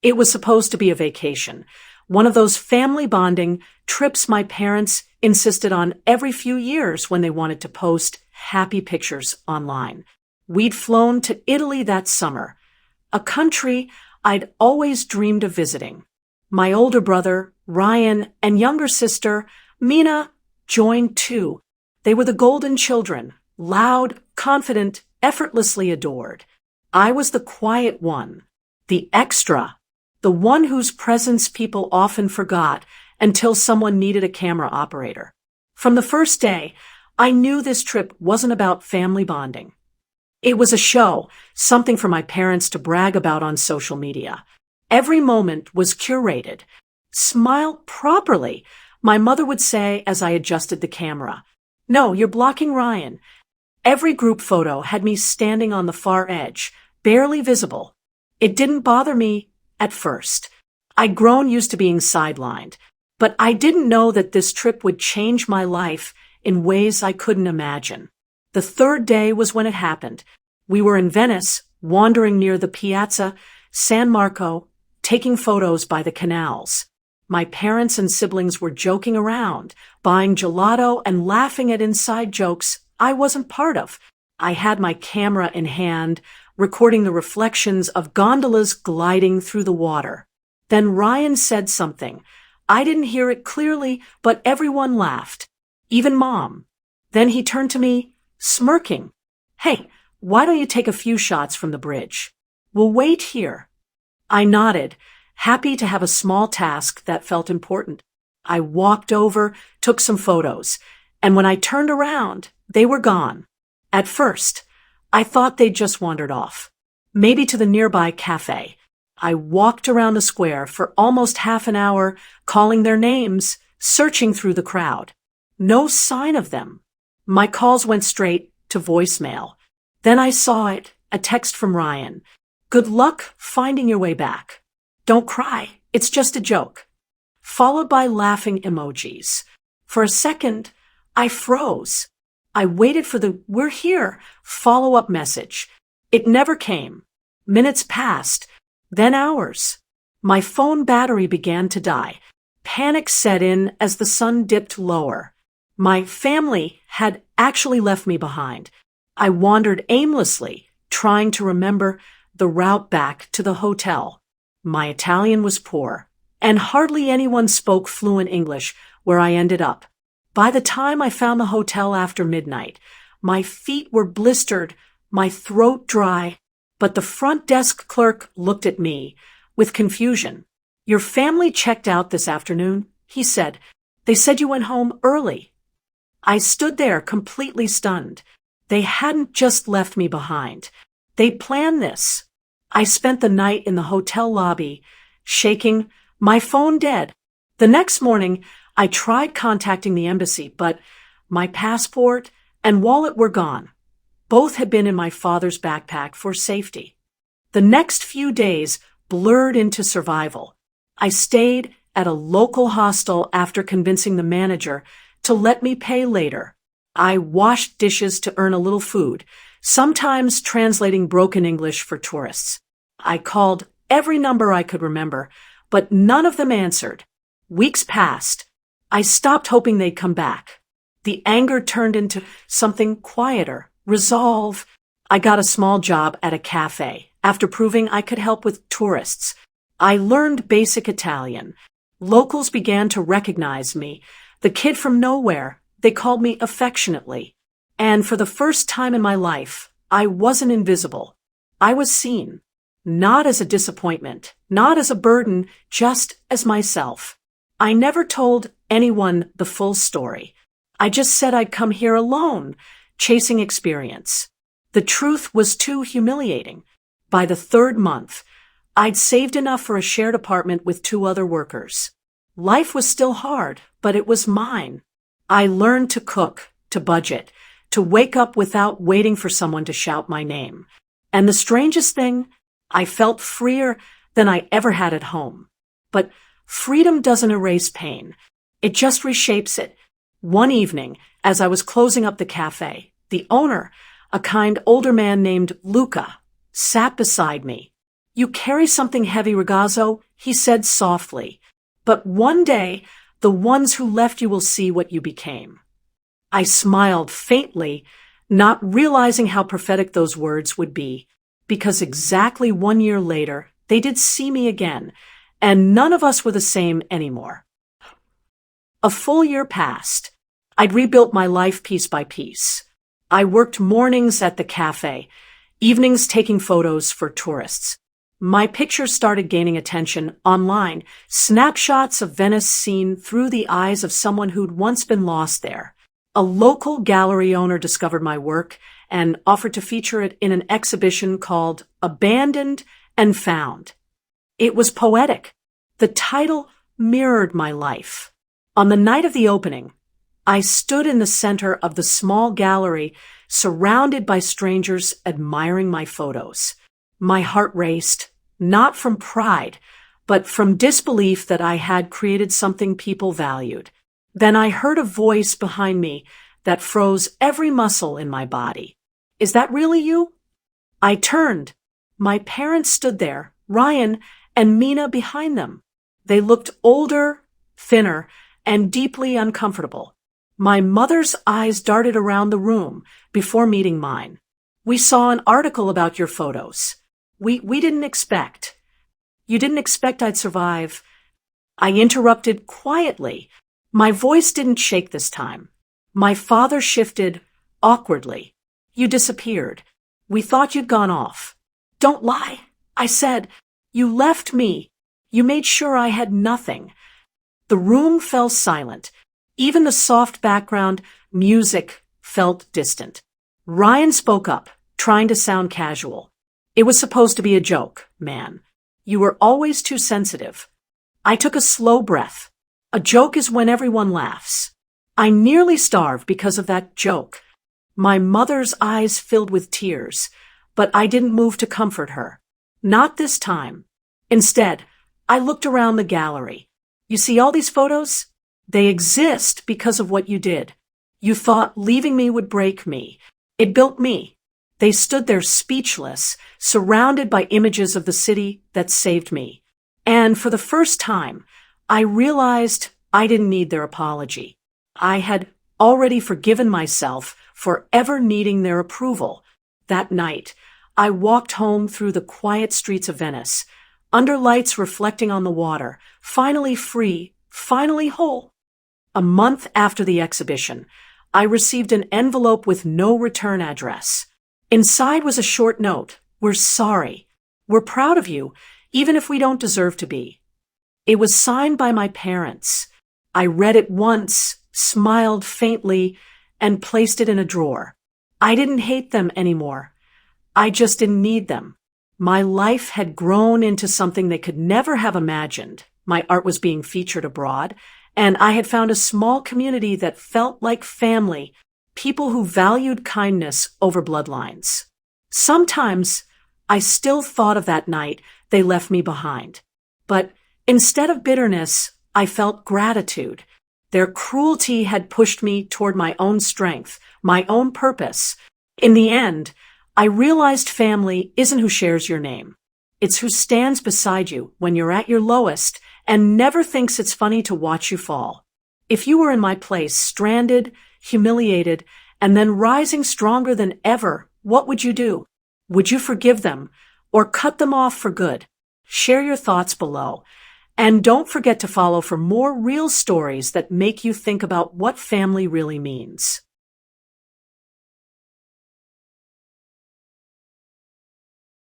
It was supposed to be a vacation, one of those family bonding trips my parents insisted on every few years when they wanted to post happy pictures online. We'd flown to Italy that summer, a country I'd always dreamed of visiting. My older brother, Ryan, and younger sister, Mina, joined too. They were the golden children, loud, confident, effortlessly adored. I was the quiet one, the extra, the one whose presence people often forgot until someone needed a camera operator. From the first day, I knew this trip wasn't about family bonding. It was a show, something for my parents to brag about on social media. Every moment was curated. Smile properly, my mother would say as I adjusted the camera. No, you're blocking Ryan. Every group photo had me standing on the far edge, barely visible. It didn't bother me at first. I'd grown used to being sidelined, but I didn't know that this trip would change my life in ways I couldn't imagine. The third day was when it happened. We were in Venice, wandering near the Piazza San Marco, taking photos by the canals. My parents and siblings were joking around, buying gelato and laughing at inside jokes I wasn't part of. I had my camera in hand, recording the reflections of gondolas gliding through the water. Then Ryan said something. I didn't hear it clearly, but everyone laughed, even Mom. Then he turned to me, smirking. Hey, why don't you take a few shots from the bridge? We'll wait here. I nodded, happy to have a small task that felt important. I walked over, took some photos, and when I turned around, they were gone. At first, I thought they'd just wandered off, maybe to the nearby cafe. I walked around the square for almost half an hour, calling their names, searching through the crowd. No sign of them. My calls went straight to voicemail. Then I saw it, a text from Ryan. Good luck finding your way back. Don't cry, it's just a joke. Followed by laughing emojis. For a second, I froze. I waited for the "we're here" follow-up message. It never came. Minutes passed, then hours. My phone battery began to die. Panic set in as the sun dipped lower. My family had actually left me behind. I wandered aimlessly, trying to remember the route back to the hotel. My Italian was poor, and hardly anyone spoke fluent English where I ended up. By the time I found the hotel after midnight, my feet were blistered, my throat dry, but the front desk clerk looked at me with confusion. Your family checked out this afternoon, he said. They said you went home early. I stood there completely stunned. They hadn't just left me behind. They planned this. I spent the night in the hotel lobby, shaking, my phone dead. The next morning, I tried contacting the embassy, but my passport and wallet were gone. Both had been in my father's backpack for safety. The next few days blurred into survival. I stayed at a local hostel after convincing the manager to let me pay later. I washed dishes to earn a little food, sometimes translating broken English for tourists. I called every number I could remember, but none of them answered. Weeks passed. I stopped hoping they'd come back. The anger turned into something quieter, resolve. I got a small job at a cafe after proving I could help with tourists. I learned basic Italian. Locals began to recognize me, the kid from nowhere. They called me affectionately. And for the first time in my life, I wasn't invisible. I was seen. Not as a disappointment, not as a burden, just as myself. I never told anyone the full story. I just said I'd come here alone, chasing experience. The truth was too humiliating. By the third month, I'd saved enough for a shared apartment with 2 other workers. Life was still hard, but it was mine. I learned to cook, to budget, to wake up without waiting for someone to shout my name. And the strangest thing, I felt freer than I ever had at home. But freedom doesn't erase pain. It just reshapes it. One evening, as I was closing up the cafe, the owner, a kind older man named Luca, sat beside me. "You carry something heavy, ragazzo," he said softly. "But one day, the ones who left you will see what you became." I smiled faintly, not realizing how prophetic those words would be, because exactly 1 year later, they did see me again, and none of us were the same anymore. A full year passed. I'd rebuilt my life piece by piece. I worked mornings at the cafe, evenings taking photos for tourists. My pictures started gaining attention online, snapshots of Venice seen through the eyes of someone who'd once been lost there. A local gallery owner discovered my work and offered to feature it in an exhibition called Abandoned and Found. It was poetic. The title mirrored my life. On the night of the opening, I stood in the center of the small gallery, surrounded by strangers admiring my photos. My heart raced, not from pride, but from disbelief that I had created something people valued. Then I heard a voice behind me that froze every muscle in my body. "Is that really you?" I turned. My parents stood there, Ryan and Mina behind them. They looked older, thinner, and deeply uncomfortable. My mother's eyes darted around the room before meeting mine. "We saw an article about your photos. We didn't expect. You didn't expect I'd survive." I interrupted quietly. My voice didn't shake this time. My father shifted awkwardly. "You disappeared. We thought you'd gone off." "Don't lie," I said. "You left me. You made sure I had nothing." The room fell silent. Even the soft background music felt distant. Ryan spoke up, trying to sound casual. "It was supposed to be a joke, man. You were always too sensitive." I took a slow breath. A joke is when everyone laughs. I nearly starved because of that joke. My mother's eyes filled with tears, but I didn't move to comfort her. Not this time. Instead, I looked around the gallery. "You see all these photos? They exist because of what you did. You thought leaving me would break me. It built me." They stood there speechless, surrounded by images of the city that saved me. And for the first time, I realized I didn't need their apology. I had already forgiven myself for ever needing their approval. That night, I walked home through the quiet streets of Venice, under lights reflecting on the water, finally free, finally whole. A month after the exhibition, I received an envelope with no return address. Inside was a short note. "We're sorry. We're proud of you, even if we don't deserve to be." It was signed by my parents. I read it once, smiled faintly, and placed it in a drawer. I didn't hate them anymore. I just didn't need them. My life had grown into something they could never have imagined. My art was being featured abroad, and I had found a small community that felt like family, people who valued kindness over bloodlines. Sometimes I still thought of that night they left me behind. But instead of bitterness, I felt gratitude. Their cruelty had pushed me toward my own strength, my own purpose. In the end, I realized family isn't who shares your name. It's who stands beside you when you're at your lowest and never thinks it's funny to watch you fall. If you were in my place, stranded, humiliated, and then rising stronger than ever, what would you do? Would you forgive them or cut them off for good? Share your thoughts below. And don't forget to follow for more real stories that make you think about what family really means.